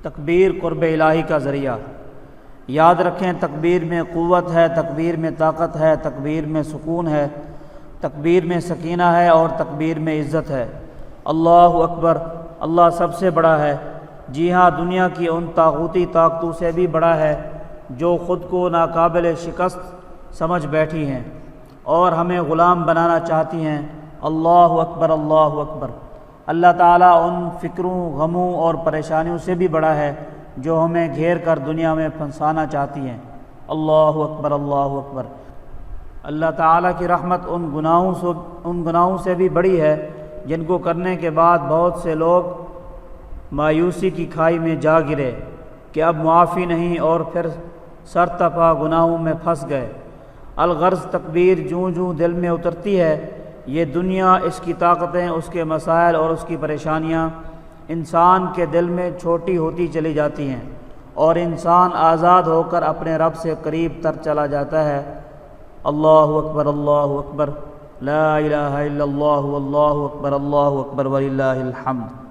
تکبیر قرب الہی کا ذریعہ۔ یاد رکھیں تکبیر میں قوت ہے، تکبیر میں طاقت ہے، تکبیر میں سکون ہے، تکبیر میں سکینہ ہے اور تکبیر میں عزت ہے۔ اللہ اکبر، اللہ سب سے بڑا ہے۔ جی ہاں، دنیا کی ان طاغوتی طاقتوں سے بھی بڑا ہے جو خود کو ناقابل شکست سمجھ بیٹھی ہیں اور ہمیں غلام بنانا چاہتی ہیں۔ اللہ اکبر، اللہ اکبر۔ اللہ تعالیٰ ان فکروں، غموں اور پریشانیوں سے بھی بڑا ہے جو ہمیں گھیر کر دنیا میں پھنسانا چاہتی ہیں۔ اللہ اکبر، اللہ اکبر۔ اللہ تعالیٰ کی رحمت ان گناہوں سے بھی بڑی ہے جن کو کرنے کے بعد بہت سے لوگ مایوسی کی کھائی میں جا گرے کہ اب معافی نہیں، اور پھر سرتپا گناہوں میں پھنس گئے۔ الغرض تکبیر جوں جوں دل میں اترتی ہے، یہ دنیا، اس کی طاقتیں، اس کے مسائل اور اس کی پریشانیاں انسان کے دل میں چھوٹی ہوتی چلی جاتی ہیں اور انسان آزاد ہو کر اپنے رب سے قریب تر چلا جاتا ہے۔ اللہ اکبر، اللہ اکبر، لا الہ الا اللہ، واللہ اکبر، اللہ اکبر وللہ الحمد۔